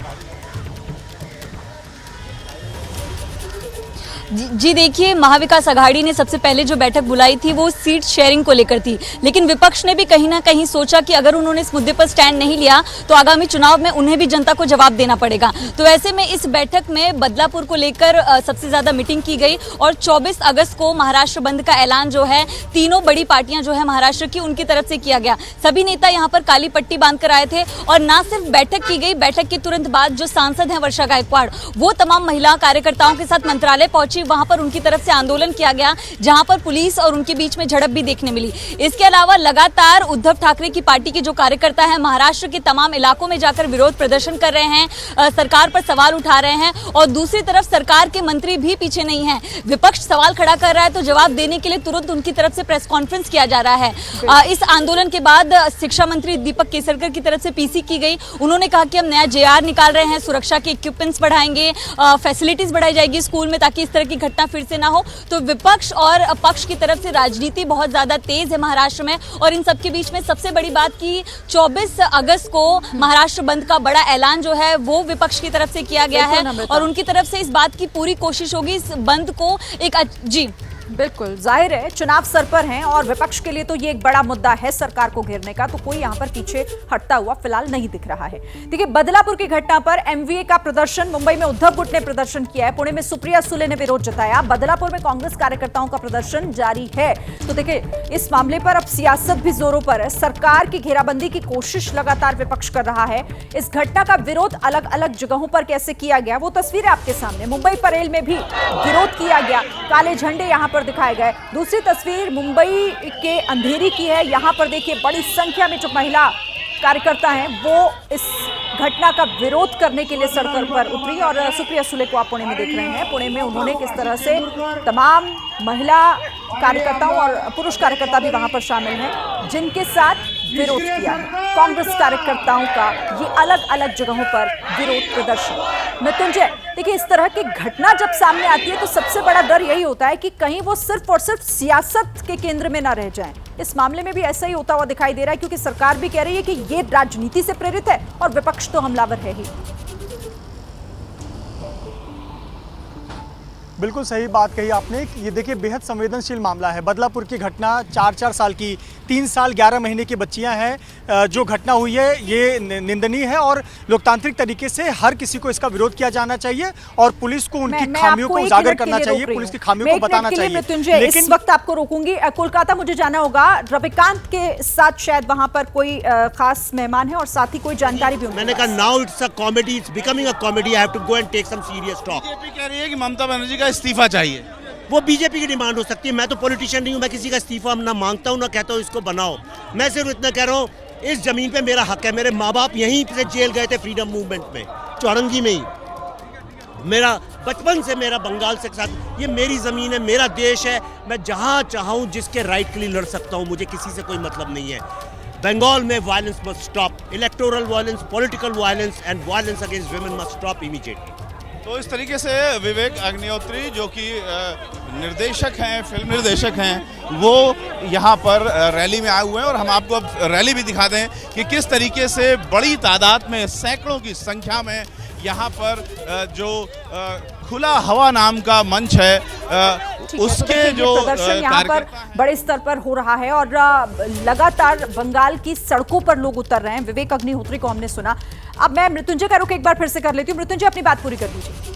जी देखिए, महाविकास आघाड़ी ने सबसे पहले जो बैठक बुलाई थी वो सीट शेयरिंग को लेकर थी, लेकिन विपक्ष ने भी कहीं ना कहीं सोचा कि अगर उन्होंने इस मुद्दे पर स्टैंड नहीं लिया तो आगामी चुनाव में उन्हें भी जनता को जवाब देना पड़ेगा। तो ऐसे में इस बैठक में बदलापुर को लेकर सबसे ज्यादा मीटिंग की गई और 24 अगस्त को महाराष्ट्र बंद का ऐलान जो है तीनों बड़ी पार्टियां जो है महाराष्ट्र की उनकी तरफ से किया गया। सभी नेता यहाँ पर काली पट्टी बांधकर आए थे और ना सिर्फ बैठक की गई, बैठक के तुरंत बाद जो सांसद हैं वर्षा गायकवाड़, वो तमाम महिला कार्यकर्ताओं के साथ मंत्रालय पहुंची। वहां पर उनकी तरफ से आंदोलन किया गया, जहां पर पुलिस और उनके बीच में झड़प भी देखने मिली। इसके अलावा लगातार उद्धव ठाकरे की पार्टी के जो कार्यकर्ता हैं महाराष्ट्र के तमाम इलाकों में जाकर विरोध प्रदर्शन कर रहे हैं, सरकार पर सवाल उठा रहे हैं और दूसरी तरफ सरकार के मंत्री भी पीछे नहीं हैं। विपक्ष सवाल खड़ा कर रहा है तो जवाब देने के लिए तुरंत उनकी तरफ से प्रेस कॉन्फ्रेंस किया जा रहा है। इस आंदोलन के बाद शिक्षा मंत्री दीपक केसरकर की तरफ से पीसी की गई। उन्होंने कहा कि हम नया JR निकाल रहे हैं, सुरक्षा के इक्विपमेंट्स बढ़ाएंगे, फैसिलिटीज बढ़ाई जाएगी स्कूल में ताकि इस तरह की घटना फिर से ना हो। तो विपक्ष और पक्ष की तरफ से राजनीति बहुत ज्यादा तेज है महाराष्ट्र में और इन सबके बीच में सबसे बड़ी बात कि 24 अगस्त को महाराष्ट्र बंद का बड़ा ऐलान जो है वो विपक्ष की तरफ से किया गया है और उनकी तरफ से इस बात की पूरी कोशिश होगी इस बंद को एक जी
बिल्कुल जाहिर है चुनाव सर पर हैं और विपक्ष के लिए तो ये एक बड़ा मुद्दा है सरकार को घेरने का, तो कोई यहां पर पीछे हटता हुआ फिलहाल नहीं दिख रहा है। देखिए, बदलापुर की घटना पर MVA का प्रदर्शन, मुंबई में उद्धव गुट ने प्रदर्शन किया है, पुणे में सुप्रिया सुले ने विरोध जताया, बदलापुर में कांग्रेस कार्यकर्ताओं का प्रदर्शन जारी है। तो देखिए, इस मामले पर अब सियासत भी जोरों पर है, सरकार की घेराबंदी की कोशिश लगातार विपक्ष कर रहा है। इस घटना का विरोध अलग अलग जगहों पर कैसे किया गया वो तस्वीरें आपके सामने। मुंबई परेल में भी विरोध किया गया, काले झंडे यहां पर दिखाए गए। दूसरी तस्वीर मुंबई के अंधेरी की है, यहां पर देखिए बड़ी संख्या में जो महिला कार्यकर्ता हैं वो इस घटना का विरोध करने के लिए सड़कों पर उतरी और सुप्रिया सुले को आप पुणे में देख रहे हैं। पुणे में उन्होंने किस तरह से तमाम महिला कार्यकर्ताओं और पुरुष कार्यकर्ता भी वहां पर शामिल हैं जिनके साथ विरोध किया है। कांग्रेस कार्यकर्ताओं का ये अलग अलग जगहों पर विरोध प्रदर्शन। मृत्युंजय, देखिए, इस तरह की घटना जब सामने आती है तो सबसे बड़ा डर यही होता है कि कहीं वो सिर्फ और सिर्फ सियासत के केंद्र में ना रह जाएं। इस मामले में भी ऐसा ही होता हुआ दिखाई दे रहा है क्योंकि सरकार भी कह रही है कि ये राजनीति से प्रेरित है और विपक्ष तो हमलावर है ही।
बिल्कुल सही बात कही आपने। ये देखिए, बेहद संवेदनशील मामला है। बदलापुर की घटना 4-4 साल की, 3 साल 11 महीने की बच्चियां हैं। जो घटना हुई है ये निंदनीय है और लोकतांत्रिक तरीके से हर किसी को इसका विरोध किया जाना चाहिए और पुलिस को उनकी खामियों को उजागर करना चाहिए, पुलिस की खामियों को बताना चाहिए।
लेकिन इस वक्त आपको रोकूंगी, कोलकाता मुझे जाना होगा, रविकांत के साथ शायद वहां पर कोई खास मेहमान है और साथ ही कोई जानकारी भी।
मैंने कहा now it's a comedy, it's becoming a comedy, I have to go and take some serious talk.
BJP कह रही है कि ममता बनर्जी का इस्तीफा चाहिए।
वो बीजेपी की डिमांड हो सकती है, मैं तो पॉलिटिशियन नहीं हूँ, मैं किसी का इस्तीफा ना मांगता हूँ ना कहता हूँ इसको बनाओ। मैं सिर्फ इतना कह रहा हूँ इस जमीन पे मेरा हक है। मेरे माँ बाप यहीं से जेल गए थे फ्रीडम मूवमेंट में, चौरंगी में ही। मेरा बचपन से मेरा बंगाल से साथ, ये मेरी ज़मीन है, मेरा देश है, मैं जहाँ चाहूँ जिसके राइट के लिए लड़ सकता हूँ, मुझे किसी से कोई मतलब नहीं है। बंगाल में violence must stop, electoral violence, political violence and violence against women must stop immediately.
तो इस तरीके से विवेक अग्निहोत्री जो कि निर्देशक हैं, फिल्म निर्देशक हैं, वो यहाँ पर रैली में आए हुए हैं और हम आपको अब रैली भी दिखा दें कि किस तरीके से बड़ी तादाद में, सैकड़ों की संख्या में यहाँ पर जो खुला हवा नाम का मंच है उसके जो
प्रदर्शन यहाँ पर बड़े स्तर पर हो रहा है और लगातार बंगाल की सड़कों पर लोग उतर रहे हैं। विवेक अग्निहोत्री को हमने सुना। अब मैं मृत्युंजय का रुख एक बार फिर से कर लेती हूँ। मृत्युंजय, अपनी बात पूरी कर दीजिए।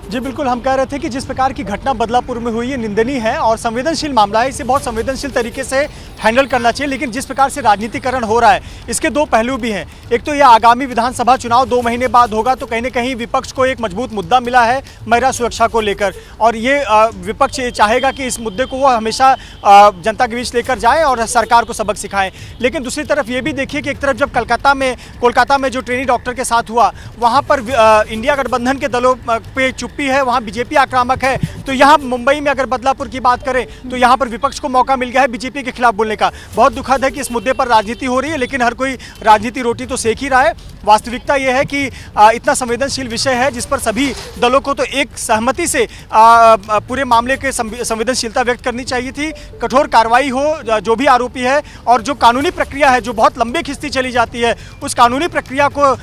जी बिल्कुल, हम कह रहे थे कि जिस प्रकार की घटना बदलापुर में हुई है निंदनीय है और संवेदनशील मामला है, इसे बहुत संवेदनशील तरीके से हैंडल करना चाहिए। लेकिन जिस प्रकार से राजनीतिकरण हो रहा है इसके दो पहलू भी हैं। एक तो यह आगामी विधानसभा चुनाव 2 महीने बाद होगा, तो कहीं ना कहीं विपक्ष को एक मजबूत मुद्दा मिला है महिला सुरक्षा को लेकर और ये विपक्ष चाहेगा कि इस मुद्दे को वो हमेशा जनता के बीच लेकर जाए और सरकार को सबक सिखाएं। लेकिन दूसरी तरफ ये भी देखिए कि एक तरफ जब कोलकाता में जो ट्रेनी डॉक्टर के साथ हुआ, वहाँ पर इंडिया गठबंधन के दलों पे चुप्पी आरोपी है वहाँ बीजेपी आक्रामक है, तो यहाँ मुंबई में अगर बदलापुर की बात करें तो यहाँ पर विपक्ष को मौका मिल गया है बीजेपी के खिलाफ बोलने का। बहुत दुखद है कि इस मुद्दे पर राजनीति हो रही है, लेकिन हर कोई राजनीति रोटी तो सेक ही रहा है। वास्तविकता यह है कि इतना संवेदनशील विषय है जिस पर सभी दलों को तो एक सहमति से पूरे मामले के संवेदनशीलता व्यक्त करनी चाहिए थी। कठोर कार्रवाई हो जो भी आरोपी है, और जो कानूनी प्रक्रिया है जो बहुत लंबे खिंचती चली जाती है, उस कानूनी प्रक्रिया को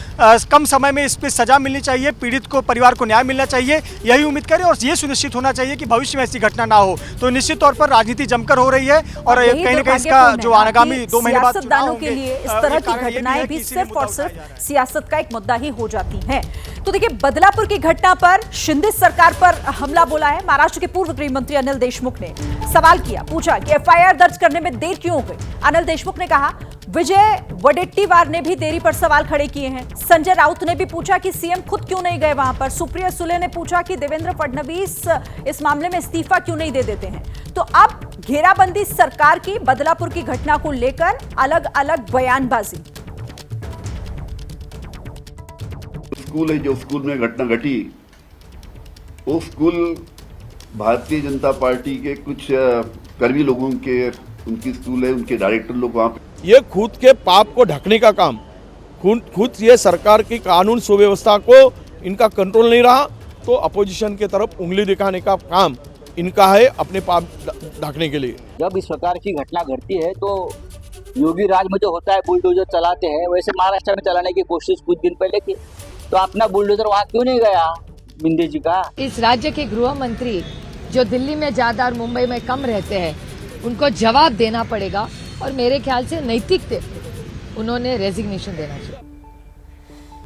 कम समय में इस पर सजा मिलनी चाहिए, पीड़ित को, परिवार को न्याय मिलना चाहिए, यही उम्मीद करें। और ये सुनिश्चित होना चाहिए कि भविष्य में ऐसी घटना ना हो। तो निश्चित तौर पर राजनीति जमकर हो रही है, और कहीं ना कहीं इसका जो आगामी 2 महीने बाद चुनाव होंगे,
के लिए इस तरह की घटनाएं भी सिर्फ और सिर्फ सियासत का एक मुद्दा ही हो जाती हैं। तो देखिए, बदलापुर की घटना पर शिंदे सरकार पर हमला बोला है। महाराष्ट्र के पूर्व गृह मंत्री अनिल देशमुख ने सवाल किया, पूछा कि एफआईआर दर्ज करने में देर क्यों हो गई। अनिल देशमुख ने कहा, विजय वडेट्टीवार ने भी देरी पर सवाल खड़े किए हैं। संजय राउत ने भी पूछा कि सीएम खुद क्यों नहीं गए वहां पर। सुप्रिया सुले ने पूछा कि देवेंद्र फडणवीस इस मामले में इस्तीफा क्यों नहीं दे देते हैं। तो अब घेराबंदी सरकार की बदलापुर की घटना को लेकर अलग अलग बयानबाजी।
स्कूल है जो स्कूल में घटना घटी, वो स्कूल भारतीय जनता पार्टी के कुछ कर्मी लोगों के, उनकी स्कूल है, उनके डायरेक्टर लोग वहाँ पे।
ये खुद के पाप को ढकने का काम, खुद ये सरकार की कानून सुव्यवस्था को इनका कंट्रोल नहीं रहा, तो अपोजिशन के तरफ उंगली दिखाने का काम इनका है अपने पाप ढकने के लिए।
जब इस प्रकार की घटना घटती है तो योगी राज में जो होता है बुलडोजर चलाते हैं, वैसे महाराष्ट्र में चलाने की कोशिश कुछ दिन पहले की, तो अपना बुलडोजर वहाँ क्यों नहीं गया बिंदे जी का।
इस राज्य के गृह मंत्री जो दिल्ली में ज्यादा और मुंबई में कम रहते हैं, उनको जवाब देना पड़ेगा, और मेरे ख्याल से नैतिक थे, उन्होंने रेजिग्नेशन देना चाहिए।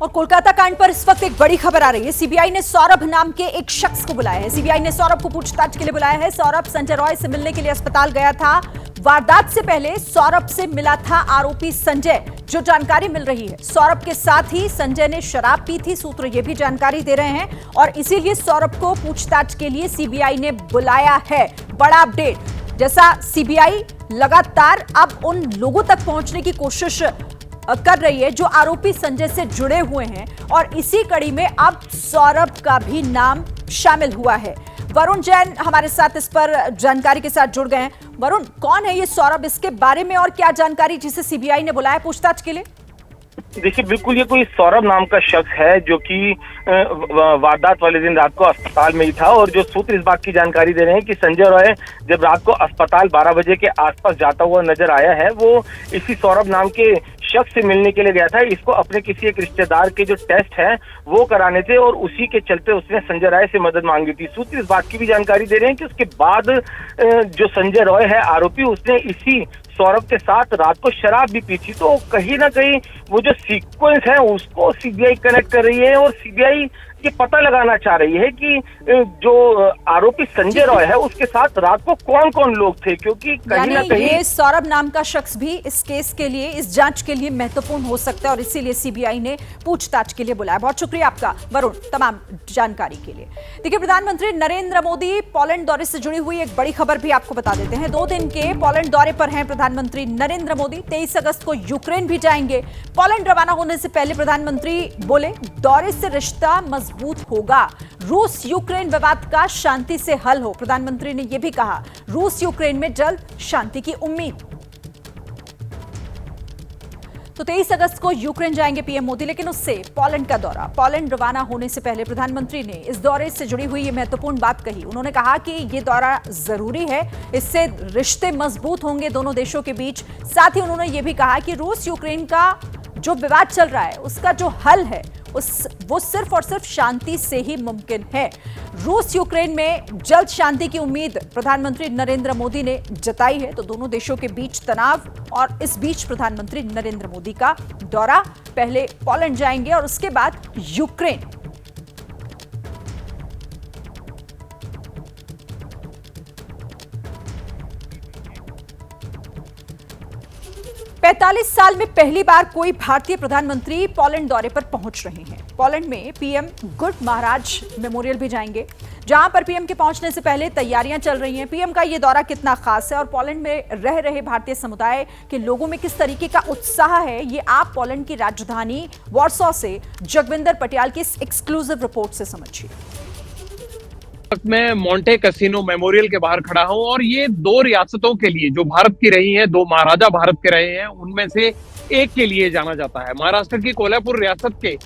और कोलकाता कांड पर इस वक्त एक बड़ी खबर आ रही है। सीबीआई ने सौरभ नाम के एक शख्स को बुलाया है। सीबीआई ने सौरभ को पूछताछ के लिए बुलाया है। सौरभ संजय रॉय से मिलने के लिए अस्पताल गया था। वारदात से पहले सौरभ से मिला था आरोपी संजय। जो जानकारी मिल रही है, सौरभ के साथ ही संजय ने शराब पी थी, सूत्र ये भी जानकारी दे रहे हैं, और इसीलिए सौरभ को पूछताछ के लिए सीबीआई ने बुलाया है। बड़ा अपडेट, जैसा सीबीआई लगातार अब उन लोगों तक पहुंचने की कोशिश कर रही है जो आरोपी संजय से जुड़े हुए हैं, और इसी कड़ी में अब सौरभ का भी नाम शामिल हुआ है। वरुण जैन हमारे साथ इस पर जानकारी के साथ जुड़ गए हैं। वरुण, कौन है ये सौरभ, इसके बारे में और क्या जानकारी जिसे सीबीआई ने बुलाया पूछताछ के लिए?
देखिए, बिल्कुल ये कोई सौरभ नाम का शख्स है जो कि वारदात वाले दिन रात को अस्पताल में ही था, और जो सूत्र इस बात की जानकारी दे रहे हैं कि संजय रॉय जब रात को अस्पताल 12 बजे के आसपास जाता हुआ नजर आया है, वो इसी सौरभ नाम के शख्स से मिलने के लिए गया था। इसको अपने किसी एक रिश्तेदार के जो टेस्ट है वो कराने थे, और उसी के चलते उसने संजय रॉय से मदद मांगी थी। सूत्र इस बात की भी जानकारी दे रहे हैं कि उसके बाद जो संजय रॉय है आरोपी, उसने इसी सौरभ के साथ रात को शराब भी पी थी। तो कहीं ना कहीं वो जो सीक्वेंस है उसको सीबीआई कनेक्ट कर रही है, और सीबीआई ये पता लगाना चाह रही है कि जो आरोपी संजय रॉय है उसके साथ रात को कौन कौन लोग थे, क्योंकि कहीं ना कहीं
ये सौरभ नाम का शख्स भी इस केस के लिए, इस जांच के लिए महत्वपूर्ण हो सकता है, और इसीलिए सीबीआई ने पूछताछ के लिए बुलाया। बहुत शुक्रिया आपका वरुण तमाम जानकारी के लिए। देखिए, प्रधानमंत्री नरेंद्र मोदी पोलैंड दौरे से जुड़ी हुई एक बड़ी खबर भी आपको बता देते हैं। 2 दिन के पोलैंड दौरे पर हैं प्रधानमंत्री नरेंद्र मोदी। 23 अगस्त को यूक्रेन भी जाएंगे। पोलैंड रवाना होने से पहले प्रधानमंत्री बोले, दौरे से रिश्ता मजबूत होगा, रूस यूक्रेन विवाद का शांति से हल हो। प्रधानमंत्री ने यह भी कहा, रूस यूक्रेन में जल्द शांति की उम्मीद। तो 23 अगस्त को यूक्रेन जाएंगे पीएम मोदी, लेकिन उससे पोलैंड का दौरा। पोलैंड रवाना होने से पहले प्रधानमंत्री ने इस दौरे से जुड़ी हुई ये महत्वपूर्ण बात कही। उन्होंने कहा कि ये दौरा जरूरी है, इससे रिश्ते मजबूत होंगे दोनों देशों के बीच। साथ ही उन्होंने ये भी कहा कि रूस यूक्रेन का जो विवाद चल रहा है उसका जो हल है वो सिर्फ और सिर्फ शांति से ही मुमकिन है। रूस यूक्रेन में जल्द शांति की उम्मीद प्रधानमंत्री नरेंद्र मोदी ने जताई है। तो दोनों देशों के बीच तनाव, और इस बीच प्रधानमंत्री नरेंद्र मोदी का दौरा, पहले पोलैंड जाएंगे और उसके बाद यूक्रेन। पैंतालीस साल में पहली बार कोई भारतीय प्रधानमंत्री पोलैंड दौरे पर पहुंच रहे हैं। पोलैंड में पीएम गुड महाराज मेमोरियल भी जाएंगे, जहां पर पीएम के पहुंचने से पहले तैयारियां चल रही हैं। पीएम का ये दौरा कितना खास है और पोलैंड में रह रहे भारतीय समुदाय के लोगों में किस तरीके का उत्साह है, ये आप पोलैंड की राजधानी वॉर्सो से जगविंदर पटियाल की इस एक्सक्लूसिव रिपोर्ट से समझिए।
मैं मोंटे कैसीनो मेमोरियल के बाहर खड़ा हूं और ये दो रियासतों के लिए जो भारत की रही हैं, दो महाराजा भारत के रहे हैं, उनमें से एक के लिए जाना जाता है। महाराष्ट्र की कोल्हापुर रियासत के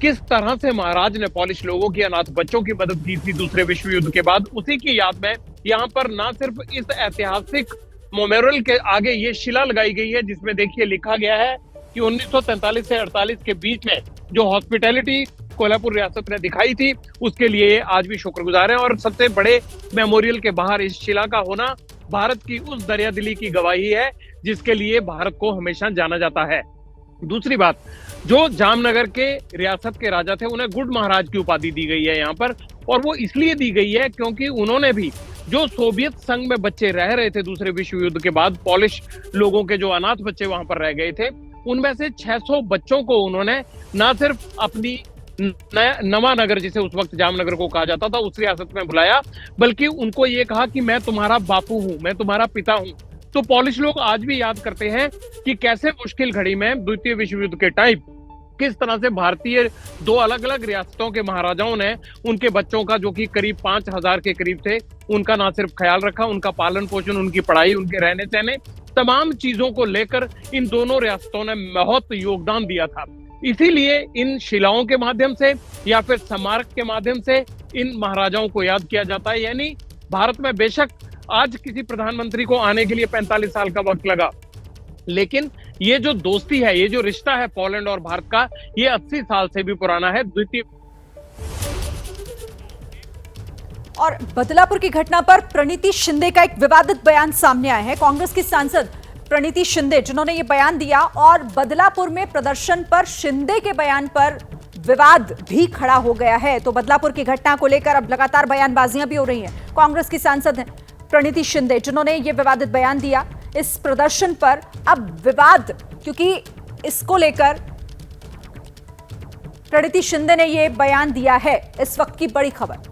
किस तरह से महाराज ने पॉलिश लोगों की, अनाथ बच्चों की मदद की थी दूसरे विश्व युद्ध के बाद, उसी की याद में यहाँ पर ना सिर्फ इस ऐतिहासिक मेमोरियल के आगे ये शिला लगाई गई है जिसमें देखिए लिखा गया है कि 1943 से 48 के बीच में जो हॉस्पिटैलिटी कोल्हापुर रियासत ने दिखाई थी उसके लिए आज भी शुक्रगुजार है। और सबसे बड़े मेमोरियल के बाहर इस शिला का होना भारत की उस दरियादिली की गवाही है जिसके लिए भारत को हमेशा जाना जाता है। दूसरी बात, जो जामनगर के रियासत के राजा थे उन्हें गुड महाराज की उपाधि दी गई है यहाँ पर, और वो इसलिए दी गई है क्योंकि उन्होंने भी जो सोवियत संघ में बच्चे रह रहे थे दूसरे विश्व युद्ध के बाद, पॉलिश लोगों के जो अनाथ बच्चे वहां पर रह गए थे, उनमें से 600 बच्चों को उन्होंने ना सिर्फ अपनी नवा नगर जिसे उस वक्त जामनगर को कहा जाता था उस रियासत में बुलाया, बल्कि उनको ये कहा कि मैं तुम्हारा बापू हूं, मैं तुम्हारा पिता हूं। तो पॉलिश लोग आज भी याद करते हैं कि कैसे मुश्किल घड़ी में द्वितीय विश्व युद्ध के टाइम किस तरह से भारतीय दो अलग अलग रियासतों के महाराजाओं ने उनके बच्चों का, जो कि करीब 5000 के करीब थे, उनका ना सिर्फ ख्याल रखा, उनका पालन पोषण, उनकी पढ़ाई, उनके रहने सहने, तमाम चीजों को लेकर इन दोनों रियासतों ने बहुत योगदान दिया था। इसीलिए इन शिलाओं के माध्यम से या फिर स्मारक के माध्यम से इन महाराजाओं को याद किया जाता है। यानी भारत में बेशक आज किसी प्रधानमंत्री को आने के लिए 45 साल का वक्त लगा, लेकिन ये जो दोस्ती है, ये जो रिश्ता है पोलैंड और भारत का, ये 80 साल से भी पुराना है। द्वितीय
और बदलापुर की घटना पर प्रणीति शिंदे का एक विवादित बयान सामने आया है। कांग्रेस की सांसद प्रणीति शिंदे जिन्होंने ये बयान दिया, और बदलापुर में प्रदर्शन पर शिंदे के बयान पर विवाद भी खड़ा हो गया है। तो बदलापुर की घटना को लेकर अब लगातार बयानबाजियां भी हो रही हैं। कांग्रेस की सांसद हैं प्रणीति शिंदे जिन्होंने ये विवादित बयान दिया। इस प्रदर्शन पर अब विवाद, क्योंकि इसको लेकर प्रणीति शिंदे ने ये बयान दिया है। इस वक्त की बड़ी खबर,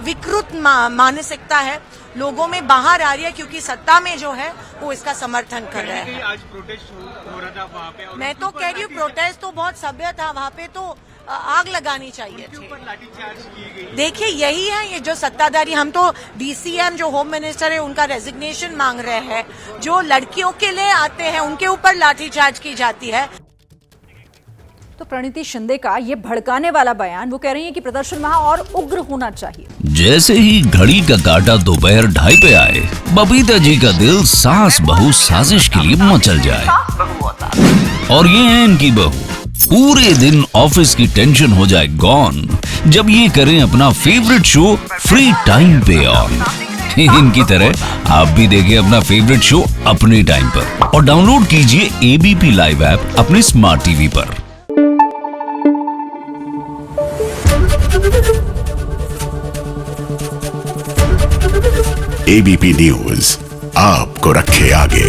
विकृत मानसिकता है लोगों में बाहर आ रही है, क्योंकि सत्ता में जो है वो इसका समर्थन कर रहे हैं।
आज प्रोटेस्ट हो रहा था वहाँ पे,
मैं तो कह रही हूँ प्रोटेस्ट तो बहुत सभ्य था, वहाँ पे तो आग लगानी चाहिए थी।
लाठीचार्ज की गई।
देखिए यही है ये जो सत्ताधारी, हम तो डीसीएम जो होम मिनिस्टर है उनका रेजिग्नेशन मांग रहे हैं। जो लड़कियों के लिए आते हैं उनके ऊपर लाठीचार्ज की जाती है।
तो प्रणीति शिंदे का ये भड़काने वाला बयान, वो कह रही है कि प्रदर्शन वहां और उग्र होना चाहिए।
जैसे ही घड़ी का काटा दोपहर 2:30 पे आए, बबीता जी का दिल सास बहू साजिश के लिए मचल जाए। और ये है इनकी बहू, पूरे दिन ऑफिस की टेंशन हो जाए गॉन जब ये करें अपना फेवरेट शो फ्री टाइम पे ऑन। इनकी तरह आप भी देखिए अपना फेवरेट शो अपने टाइम पर और डाउनलोड कीजिए एबीपी लाइव ऐप अपने स्मार्ट टीवी पर।
एबीपी न्यूज आपको रखे आगे।